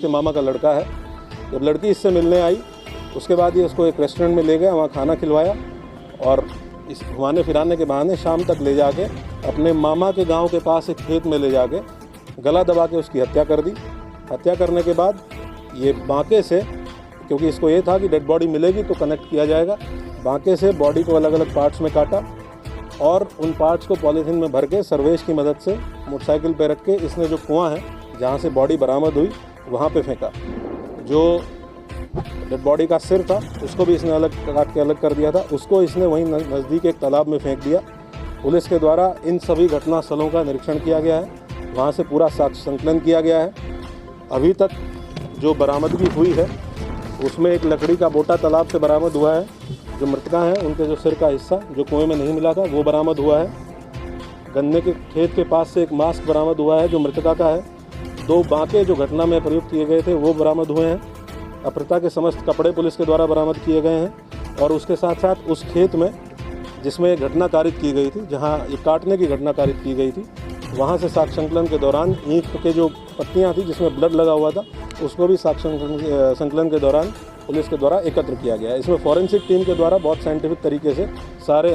इसके मामा का लड़का है। जब लड़की इससे मिलने आई उसके बाद ये उसको एक रेस्टोरेंट में ले गया, वहाँ खाना खिलवाया और इस घुमाने फिराने के बहाने शाम तक ले जाके अपने मामा के गांव के पास एक खेत में ले जाके गला दबा के उसकी हत्या कर दी। हत्या करने के बाद ये बांके से, क्योंकि इसको ये था कि डेड बॉडी मिलेगी तो कनेक्ट किया जाएगा, बांके से बॉडी को अलग अलग पार्ट्स में काटा और उन पार्ट्स को पॉलीथीन में भर के सर्वेश की मदद से मोटरसाइकिल पे रख के इसने जो कुआं है जहाँ से बॉडी बरामद हुई वहाँ पे फेंका। जो डेड बॉडी का सिर था उसको भी इसने अलग काट के अलग कर दिया था, उसको इसने वहीं नज़दीक एक तालाब में फेंक दिया। पुलिस के द्वारा इन सभी घटनास्थलों का निरीक्षण किया गया है, वहाँ से पूरा साक्ष्य संकलन किया गया है। अभी तक जो बरामदगी हुई है उसमें एक लकड़ी का बोटा तालाब से बरामद हुआ है। जो मृतका हैं उनके जो सिर का हिस्सा जो कुएं में नहीं मिला था वो बरामद हुआ है। गन्ने के खेत के पास से एक मास्क बरामद हुआ है जो मृतका का है। 2 बांके जो घटना में प्रयुक्त किए गए थे वो बरामद हुए हैं। अपहृता के समस्त कपड़े पुलिस के द्वारा बरामद किए गए हैं और उसके साथ साथ उस खेत में जिसमें घटना कारित की गई थी, जहाँ ये काटने की घटना कारित की गई थी, वहाँ से साक्ष्य संकलन के दौरान ईंट के जो पत्तियाँ थी जिसमें ब्लड लगा हुआ था उसको भी साक्ष्य संकलन के दौरान पुलिस के द्वारा एकत्र किया गया है। इसमें फॉरेंसिक टीम के द्वारा बहुत साइंटिफिक तरीके से सारे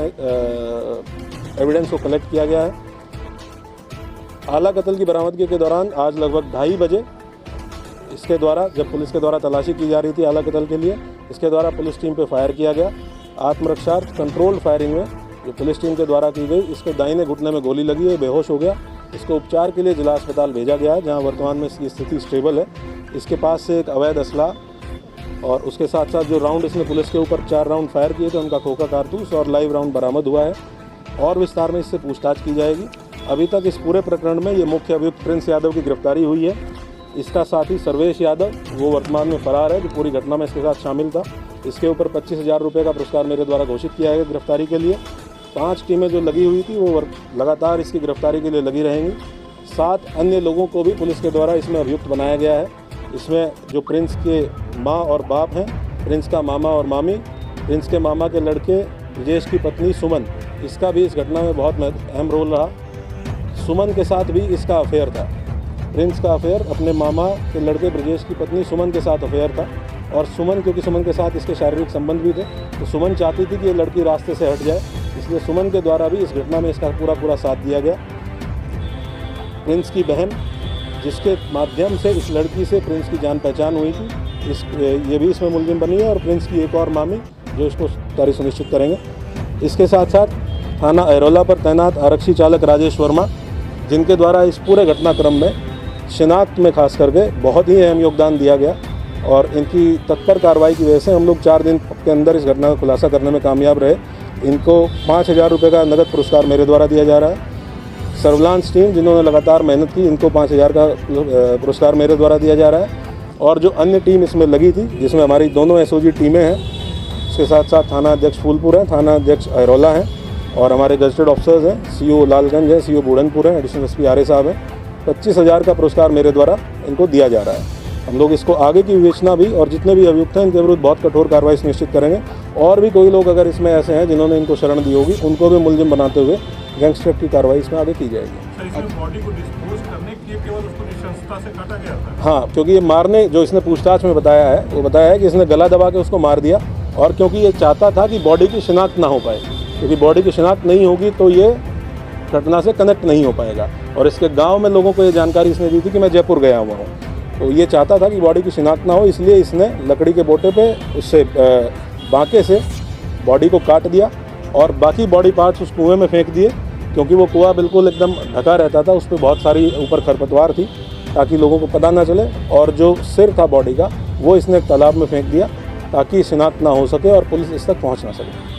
एविडेंस को कलेक्ट किया गया है। आला कत्ल की बरामदगी के दौरान आज लगभग 2:30 बजे इसके द्वारा, जब पुलिस के द्वारा तलाशी की जा रही थी आला कत्ल के लिए, इसके द्वारा पुलिस टीम पे फायर किया गया। आत्मरक्षार्थ कंट्रोल्ड फायरिंग में जो पुलिस टीम के द्वारा की गई, इसके दाहिने घुटने में गोली लगी है, बेहोश हो गया। इसको उपचार के लिए जिला अस्पताल भेजा गया है जहां वर्तमान में इसकी स्थिति स्टेबल है। इसके पास से एक अवैध असला और उसके साथ साथ जो राउंड इसने पुलिस के ऊपर 4 राउंड फायर किए थे उनका खोखा कारतूस और लाइव राउंड बरामद हुआ है और विस्तार में इससे पूछताछ की जाएगी। अभी तक इस पूरे प्रकरण में ये मुख्य अभियुक्त प्रिंस यादव की गिरफ्तारी हुई है। इसका साथी सर्वेश यादव वो वर्तमान में फरार है, जो पूरी घटना में इसके साथ शामिल था। इसके ऊपर 25,000 रुपये का पुरस्कार मेरे द्वारा घोषित किया है गिरफ्तारी के लिए। 5 टीमें जो लगी हुई थी वो लगातार इसकी गिरफ्तारी के लिए लगी रहेंगी। 7 अन्य लोगों को भी पुलिस के द्वारा इसमें अभियुक्त बनाया गया है। इसमें जो प्रिंस के माँ और बाप हैं, प्रिंस का मामा और मामी, प्रिंस के मामा के लड़के ब्रजेश की पत्नी सुमन, इसका भी इस घटना में बहुत अहम रोल रहा। सुमन के साथ भी इसका अफेयर था। प्रिंस का अफेयर अपने मामा के लड़के ब्रजेश की पत्नी सुमन के साथ अफेयर था और सुमन, क्योंकि सुमन के साथ इसके शारीरिक संबंध भी थे, तो सुमन चाहती थी कि ये लड़की रास्ते से हट जाए, इसलिए सुमन के द्वारा भी इस घटना में इसका पूरा साथ दिया गया। प्रिंस की बहन, जिसके माध्यम से इस लड़की से प्रिंस की जान पहचान हुई थी, ये भी इसमें मुलजिम बनी है और प्रिंस की एक और मामी जो इसको कार्य सुनिश्चित करेंगे। इसके साथ साथ थाना अहरौला पर तैनात आरक्षी चालक राजेश वर्मा, जिनके द्वारा इस पूरे घटनाक्रम में शिनाख्त में खास करके बहुत ही अहम योगदान दिया गया और इनकी तत्पर कार्रवाई की वजह से हम लोग 4 दिन के अंदर इस घटना का खुलासा करने में कामयाब रहे। इनको 5,000 रुपये का नगद पुरस्कार मेरे द्वारा दिया जा रहा है। सर्विलांस टीम जिन्होंने लगातार मेहनत की, इनको 5,000 का पुरस्कार मेरे द्वारा दिया जा रहा है। और जो अन्य टीम इसमें लगी थी, जिसमें हमारी दोनों एसओजी टीमें हैं, इसके साथ साथ थाना अध्यक्ष फूलपुर हैं, थाना अध्यक्ष अहरौला हैं और हमारे गजटेड ऑफिसर्स हैं, सीओ लालगंज है, सीओ बूढ़नपुर हैं, एडिशनल एसपी आर्य साहब हैं। 25,000 का पुरस्कार मेरे द्वारा इनको दिया जा रहा है। हम लोग इसको आगे की विवेचना भी और जितने भी अभियुक्त हैं इनके विरुद्ध बहुत कठोर कार्रवाई सुनिश्चित करेंगे और भी कोई लोग अगर इसमें ऐसे हैं जिन्होंने इनको शरण दी होगी, उनको भी मुलजिम बनाते हुए गैंगस्टर की कार्रवाई इसमें आगे की जाएगी। बॉडी को डिस्पोज करने के लिए केवल उसको निशंसता से काटा गया था? हाँ, क्योंकि ये मारने, जो इसने पूछताछ में बताया है, वो बताया है कि इसने गला दबा के उसको मार दिया और क्योंकि ये चाहता था कि बॉडी की शिनाख्त ना हो पाए, क्योंकि बॉडी की शिनाख्त नहीं होगी तो ये घटना से कनेक्ट नहीं हो पाएगा। और इसके गांव में लोगों को ये जानकारी इसने दी थी कि मैं जयपुर गया हुआ हूँ, तो ये चाहता था कि बॉडी की शिनाख्त ना हो, इसलिए इसने लकड़ी के बोटे पे उससे बांके से बॉडी को काट दिया और बाकी बॉडी पार्ट्स उस कुएं में फेंक दिए, क्योंकि वो कुआं बिल्कुल एकदम ढका रहता था, उस पर बहुत सारी ऊपर खरपतवार थी ताकि लोगों को पता ना चले। और जो सिर था बॉडी का वो इसने तालाब में फेंक दिया ताकि शिनाख्त ना हो सके और पुलिस इस तक पहुँच ना सके।